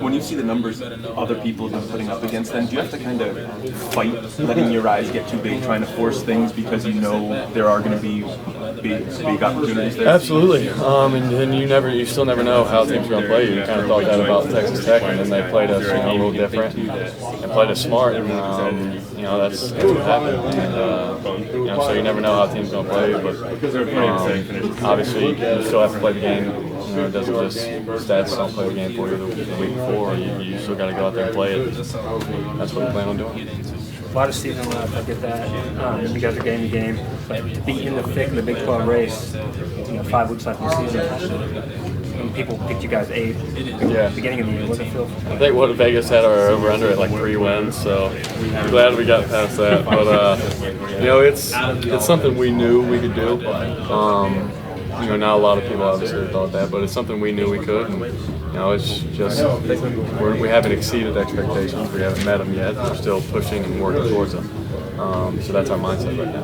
when you see the numbers other people have been putting up against them, do you have to kind of fight letting your eyes get too big, trying to force things because you know there are going to be big opportunities there? Absolutely. And you still never know how teams are going to play you. You kind of thought that about Texas Tech, and then they played us a little different and played us smart. And, that's what happened. And, so you never know how teams are going to play you, but obviously you still have to play the game. It doesn't just stats don't play the game for you the week before. You still got to go out there and play it. That's what we plan on doing. A lot of season left, I get that. You guys are game to game, but to be in the thick of the Big 12 race, 5 weeks left in the season, and people picked you guys 8 at the beginning of the year. What's it feel? I think Vegas had our over/under at like 3 wins, so I'm glad we got past that. But it's something we knew we could do. Not a lot of people obviously thought that, but it's something we knew we could. And, it's just we haven't exceeded expectations. We haven't met them yet. We're still pushing and working towards them. So that's our mindset right now.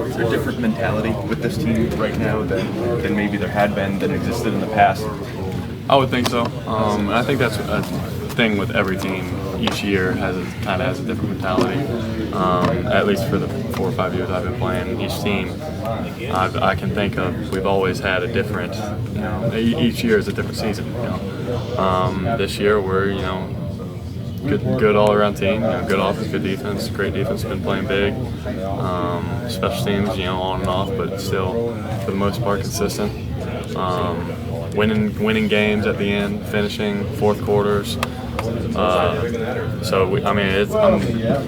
Is there a different mentality with this team right now than maybe there had been that existed in the past? I would think so. And I think that's a thing with every team. Each year has a different mentality. At least for the 4 or 5 years I've been playing, each team I can think of, we've always had a different. Each year is a different season. This year we're good all around team. Good offense, good defense, great defense. Been playing big. Special teams, on and off, but still for the most part consistent. Winning games at the end, finishing fourth quarters. I'm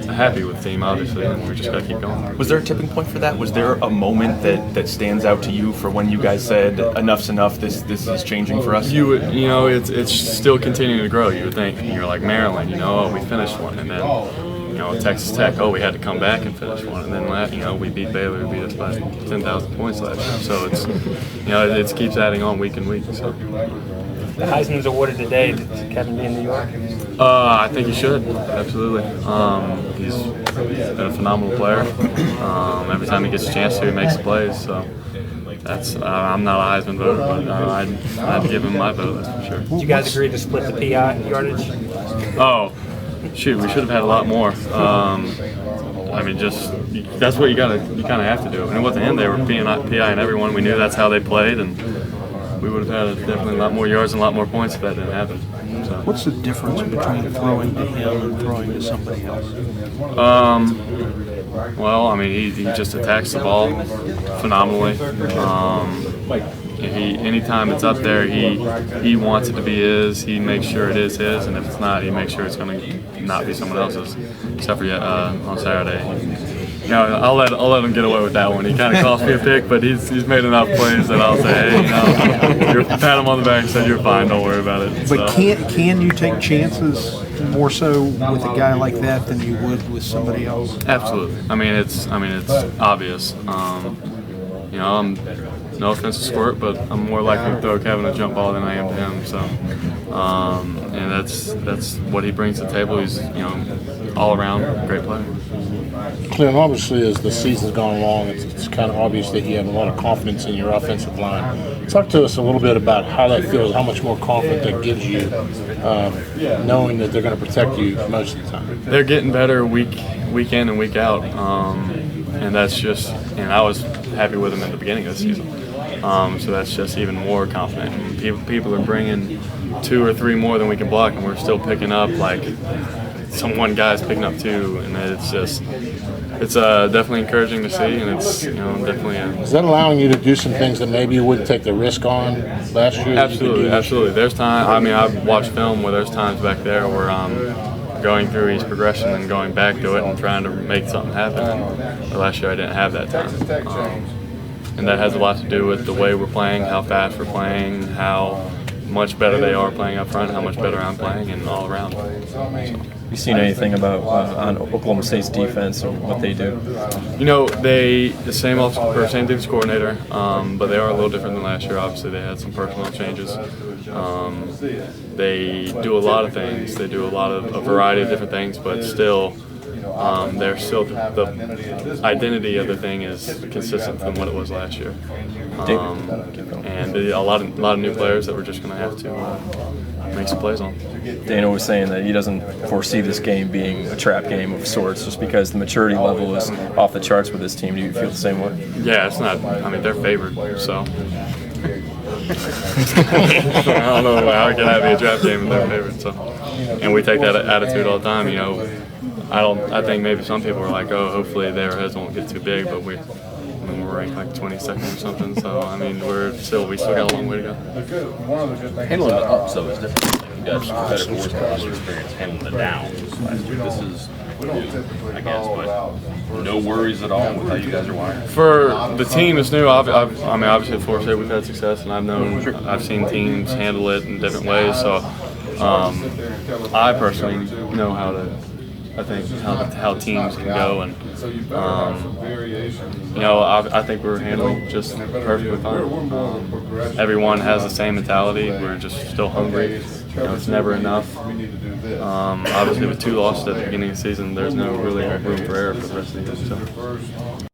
happy with the team, obviously, and we just got to keep going. Was there a tipping point for that? Was there a moment that stands out to you for when you guys said, enough's enough, this is changing for us? It's still continuing to grow. You would think, you're like Maryland, we finished one, and then, Texas Tech, we had to come back and finish one, and then, we beat Baylor, beat us by 10,000 points last year. So it's, it keeps adding on week and week. So. The Heisman's awarded today. Did Kevin be in New York? I think he should. Absolutely. He's been a phenomenal player. Every time he gets a chance to, he makes plays. So that's. I'm not a Heisman voter, but I'd give him my vote. That's for sure. Did you guys agree to split the PI yardage? Oh, shoot! We should have had a lot more. That's what you kind of have to do. And at the end, they were PI and everyone. We knew that's how they played, and we would have had definitely a lot more yards and a lot more points if that didn't happen. So. What's the difference between throwing to him and throwing to somebody else? He just attacks the ball phenomenally. Anytime it's up there, he wants it to be his. He makes sure it is his, and if it's not, he makes sure it's going to not be someone else's. Except for on Saturday. I'll let him get away with that one. He kind of cost me a pick, but he's made enough plays that I'll say, hey, pat him on the back and say you're fine. Don't worry about it. But can you take chances more so with a guy like that than you would with somebody else? Absolutely. It's obvious. I'm no offense to Squirt, but I'm more likely to throw Kevin a jump ball than I am to him. So, and that's what he brings to the table. He's all around great player. Clint, obviously, as the season's gone along, it's kind of obvious that you have a lot of confidence in your offensive line. Talk to us a little bit about how that feels, how much more confidence that gives you, knowing that they're going to protect you most of the time. They're getting better week in and week out, and that's just. I was happy with them at the beginning of the season, so that's just even more confident. And people are bringing 2 or 3 more than we can block, and we're still picking up one guy's picking up 2, and it's definitely encouraging to see, and it's definitely. Is that allowing you to do some things that maybe you wouldn't take the risk on last year? Absolutely. There's time. I've watched film where there's times back there where I'm going through each progression and going back to it and trying to make something happen. And last year I didn't have that time, and that has a lot to do with the way we're playing, how fast we're playing, how much better they are playing up front, how much better I'm playing, and all around. You seen anything about on Oklahoma State's defense or what they do? They the same defense coordinator, but they are a little different than last year. Obviously, they had some personnel changes. They do a lot of things. They do a variety of different things, but still. They're still the identity of the thing is consistent from what it was last year, and a lot of new players that we're just going to have to make some plays on. Dana was saying that he doesn't foresee this game being a trap game of sorts just because the maturity level is off the charts with this team. Do you feel the same way? Yeah, it's not. I mean, they're favored, so. I don't know how it can be a trap game if they're favored. So, and we take that attitude all the time. You know, I think maybe some people are like, oh, hopefully their heads won't get too big, but we're ranked like 22nd or something. So I mean, we still got a long way to go. Handling the ups though is different. You guys have better horsepower experience handling the downs last year. This is new, I guess, but no worries at all with how you guys are wired. For the team, it's new. I mean, obviously at Florida State we've had success, and I've seen teams handle it in different ways. So I personally know how to. I think how teams can go, and you know, I think we're handling just perfectly fine. Everyone has the same mentality. We're just still hungry. You know, it's never enough. Obviously, with 2 losses at the beginning of the season, there's no really room for error for the rest of the year. So.